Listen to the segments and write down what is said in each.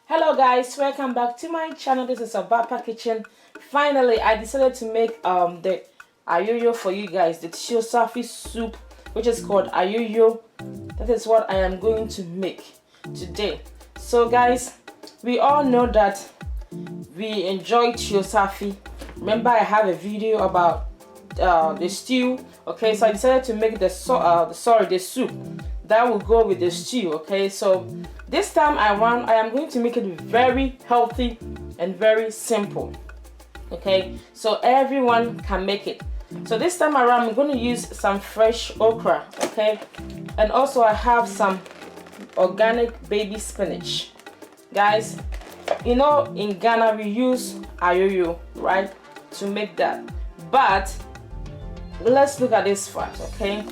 Hello guys, welcome back to my channel. This is OBAAPA Kitchen. Finally, I decided to make the Ayooyo for you guys, the Tuo-Zaafi soup, which is called Ayooyo. That is what I am going to make today. So guys, we all know that we enjoy Tuo-Zaafi. Remember, I have a video about the stew. Okay, so I decided to make the soup that will go with the stew. Okay, so this time I am going to make it very healthy and very simple. Okay, so everyone can make it. So this time around I'm going to use some fresh okra. Okay, and also I have some organic baby spinach. Guys, you know in Ghana we use Ayooyo, right, to make that. But let's look at this fact. Okay,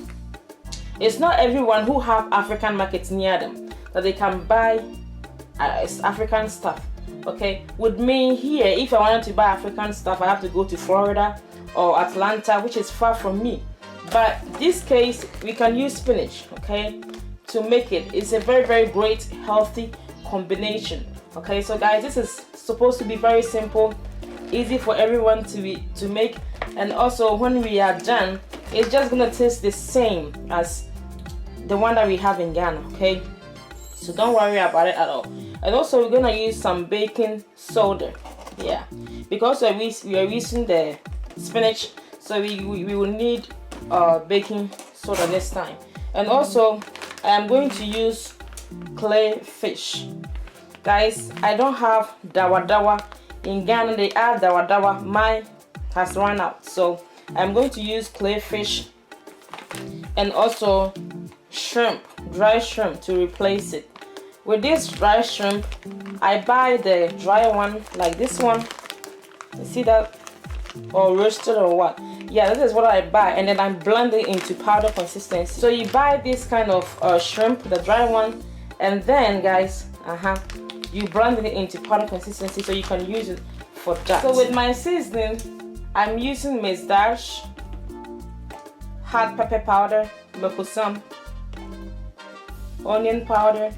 it's not everyone who have African markets near them that they can buy African stuff. Okay, with me here, if I wanted to buy African stuff, I have to go to Florida or Atlanta, which is far from me. But this case, we can use spinach, okay, to make it. It's a very great healthy combination. Okay, so guys, this is supposed to be very simple, easy for everyone to make, and also when we are done, it's just gonna taste the same as the one that we have in Ghana. Okay, so don't worry about it at all. And also we're gonna use some baking soda, yeah, because we are using the spinach, so we will need baking soda this time. And also I am going to use CrayFish. Guys, I don't have dawa. In Ghana they add dawa. Mine has run out, so I'm going to use CrayFish and also shrimp, dry shrimp, to replace it. With this dry shrimp, I buy the dry one like this one. You see that? Or roasted or what? Yeah, this is what I buy, and then I blend it into powder consistency. So you buy this kind of shrimp, the dry one, and then guys, you blend it into powder consistency so you can use it for that. So with my seasoning, I'm using dash, hot pepper powder, some onion powder,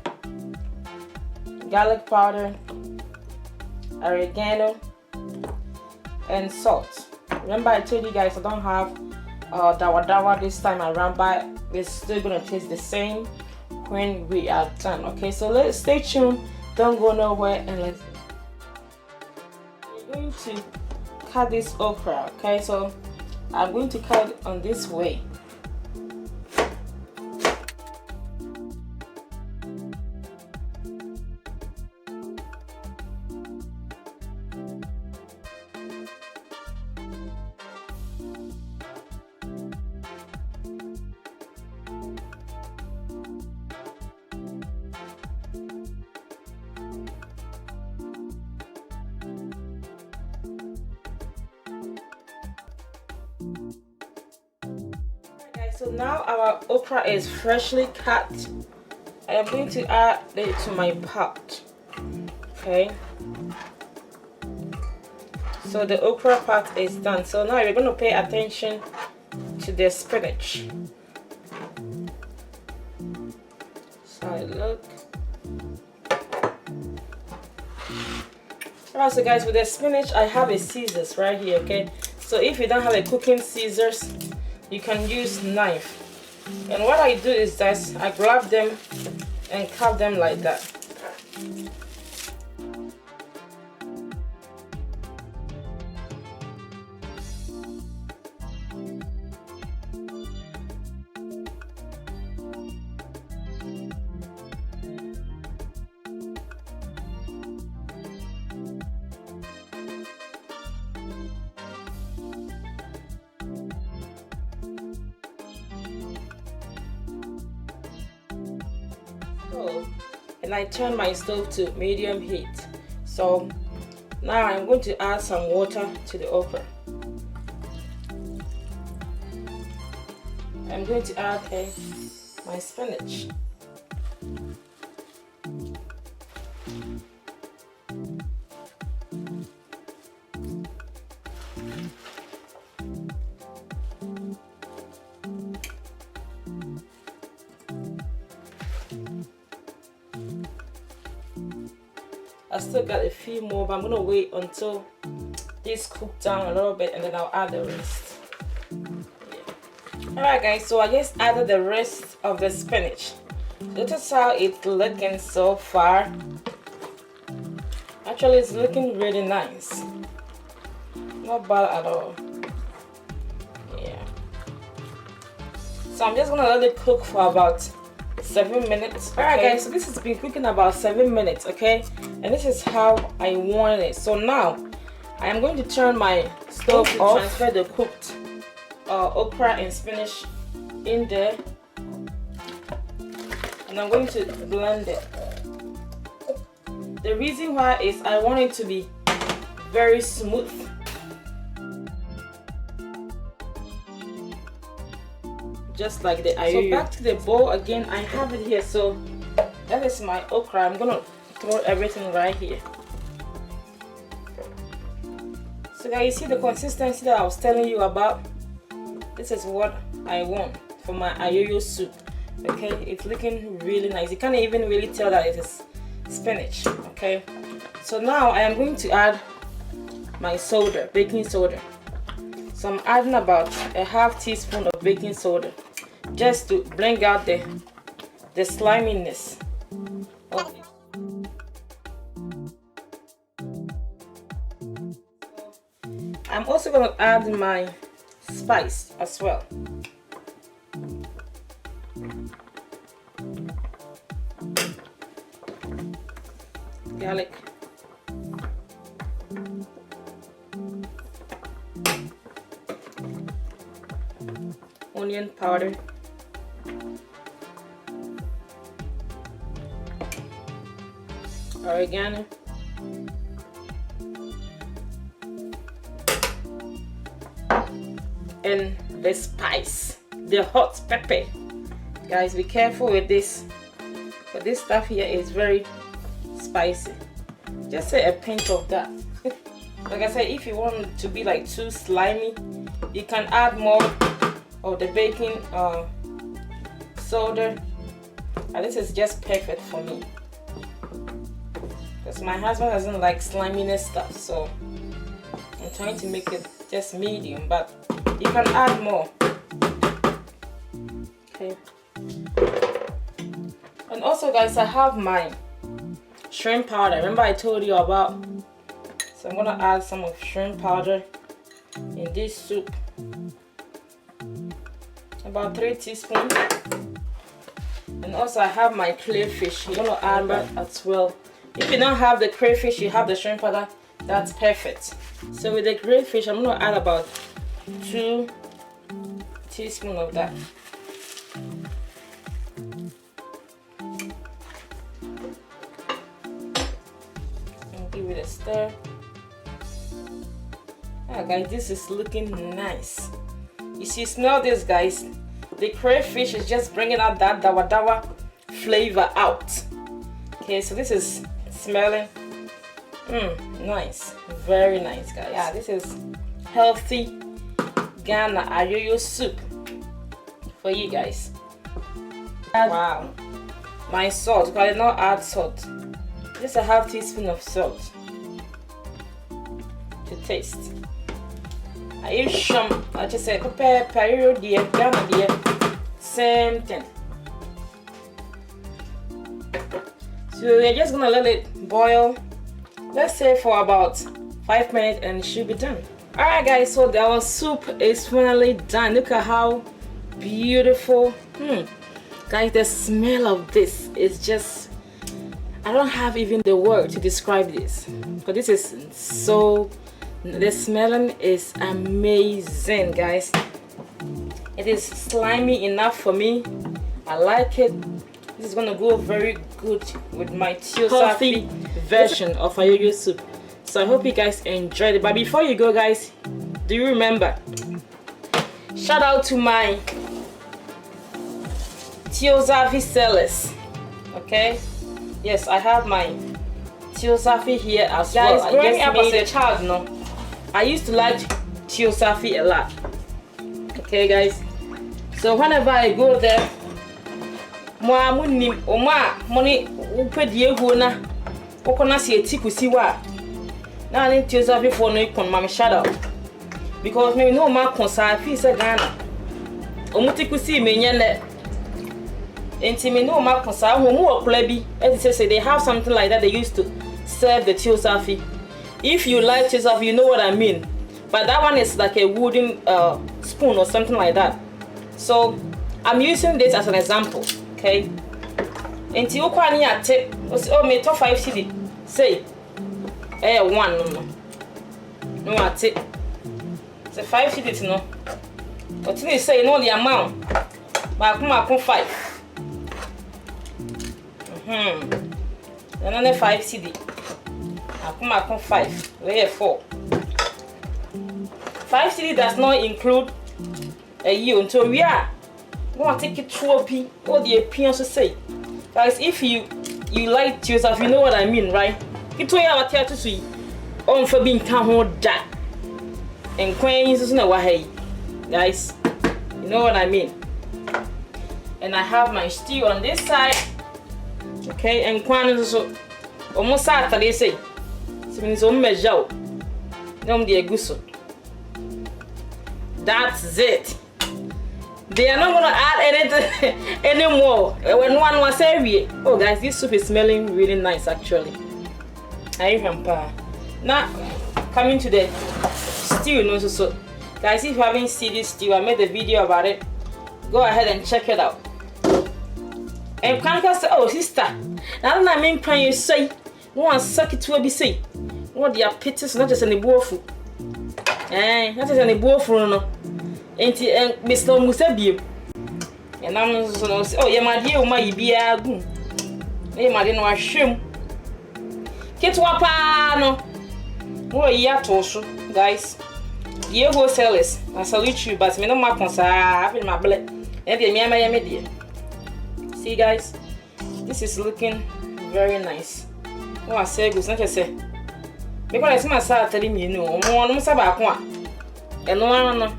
garlic powder, oregano, and salt. Remember I told you guys I don't have dawa this time around, but it's still gonna taste the same when we are done. Okay, so let's stay tuned, don't go nowhere, and we're going to cut this okra. Okay, so I'm going to cut it on this way. So now our okra is freshly cut. I am going to add it to my pot. Okay, so the okra part is done. So now we're going to pay attention to the spinach. So look. Alright, so guys, with the spinach I have a scissors right here. Okay, so if you don't have a cooking scissors, you can use knife. And what I do is that I grab them and cut them like that. And I turn my stove to medium heat. So now I'm going to add some water to the okra. I'm going to add my spinach. I still got a few more, but I'm gonna wait until this cook down a little bit and then I'll add the rest. Yeah. Alright guys, so I just added the rest of the spinach. This is how it's looking so far. Actually, it's looking really nice. Not bad at all. Yeah. So I'm just gonna let it cook for about 7 minutes. Okay? Alright guys, so this has been cooking about 7 minutes, okay? And this is how I want it. So now I am going to turn my stove off, transfer the cooked okra and spinach in there, and I'm going to blend it. The reason why is I want it to be very smooth. Just like the Ayooyo. So back to the bowl again. I have it here. So that is my okra. I'm gonna throw everything right here. So guys, you see the consistency that I was telling you about? This is what I want for my Ayooyo soup. Okay, it's looking really nice. You can't even really tell that it is spinach. Okay, so now I am going to add my soda, baking soda. So I'm adding about a half teaspoon of baking soda, just to bring out the sliminess of it. I'm also going to add my spice as well. Garlic. Onion powder. Oregano. And the spice, the hot pepper. Guys, be careful with this, but this stuff here is very spicy. Just say a pinch of that. Like I said, if you want it to be like too slimy, you can add more of the baking soda, and this is just perfect for me because my husband doesn't like sliminess stuff, so I'm trying to make it just medium, but you can add more. Okay. And also guys, I have my shrimp powder. Remember I told you about? So I'm gonna add some of shrimp powder in this soup. About 3 teaspoons. And also I have my CrayFish. You're gonna add that as well. If you don't have the CrayFish, you have the shrimp powder, that's perfect. So with the CrayFish, I'm gonna add about 2 teaspoons of that. And give it a stir. Ah, guys, this is looking nice. You see, smell this, guys. The CrayFish is just bringing out that dawa flavor out. Okay, so this is smelling nice, very nice, guys. Yeah, this is healthy Ghana Ayooyo soup for you guys. Wow. My salt, because I did not add salt. Just a half teaspoon of salt to taste. I use some, I just say pepper, Ayooyo dear, Ghana dear, same thing. So we're just gonna let it boil, let's say for about 5 minutes, and it should be done. Alright guys, so our soup is finally done. Look at how beautiful. Guys, the smell of this is just, I don't have even the word to describe this, but this is so, the smelling is amazing, guys. It is slimy enough for me. I like it. This is gonna go very good with my Tuo-Zaafi version of Ayooyo soup. So I hope you guys enjoyed it. But before you go, guys, do you remember? Shout out to my Tuo-Zaafi sellers. Okay? Yes, I have my Tuo-Zaafi here as well. Guys, growing up as a child, no, I used to like Tuo-Zaafi a lot. Okay, guys? So whenever I go there, Okona see a tiku see wa. Now I need Tuo-Zaafi for no con mama shadow. Because me no ma consa fi se Ghana. Omutiku see me nyane. Enti me no ma consa ho mu Okra bi. As say they have something like that they used to serve the Tuo-Zaafi. If you like Tuo-Zaafi, you know what I mean. But that one is like a wooden spoon or something like that. So I'm using this as an example, okay? Enti Okra ni ate, oh me to 5 cedi. Say, one no ate. Say 5 cedi no. But you say no the amount. But come 5. Another 5 cedi. Come 5. Where 4. 5 cedi does not include a year until we are. We want to take it through P. What the appearance to say, guys. If you like Tuo-Zaafi, you know what I mean, right? It's why I tell to see on for being town that and queens is no way, guys. You know what I mean. And I have my stew on this side, okay. And queens so almost Saturday say. So it's on measure. No, the gusto. That's it. They are not gonna add anything anymore. When one was every, oh guys, this soup is smelling really nice actually. I remember. Now coming to the stew, no so guys, if you haven't seen this stew, I made a video about it. Go ahead and check it out. And can say, oh sister, now I mean can you say one suck it to be say what the appetites not just any bofu. Not just any bofu no. Enti Mr. Musabie. And I'm so oh yeah my dear my bia gu. Eh my dear no ahwem. Ketwa pa no. Oh yeah to guys. The wholesalers. I salute you but me no ma consa have my blood. And the me dear. See guys. This is looking very nice. Oh I say good not just say. Because I say telling me no. Mo no saba ko a. And no.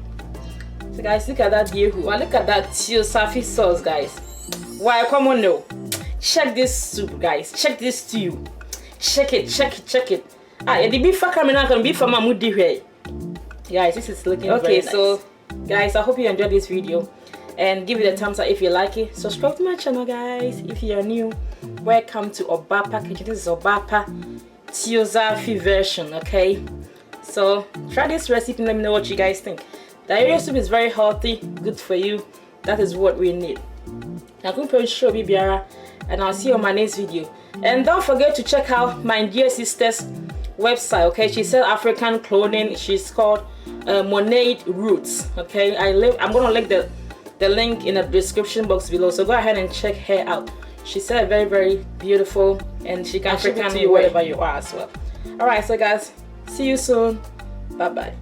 So guys, look at that yehu. Look at that Tuo-Zaafi sauce, guys. Why? Come on, no. Check this soup, guys. Check this stew. Check it. The beef camera can be from Mamudi here. Guys, this is looking okay. Nice. So, guys, I hope you enjoyed this video and give it a thumbs up if you like it. Subscribe to my channel, guys. If you are new, welcome to OBAAPA Kitchen. This is OBAAPA Tuo-Zaafi version. Okay. So try this recipe and let me know what you guys think. The Ayooyo soup is very healthy, good for you. That is what we need. I'm going to show you Biara, and I'll see you on my next video. And don't forget to check out my dear sister's website. Okay, she sells African clothing. She's called Monade Roots. Okay, I'm gonna link the link in the description box below. So go ahead and check her out. She said very, very beautiful, and she can ship it to you wherever you are as well. All right, so guys, see you soon. Bye bye.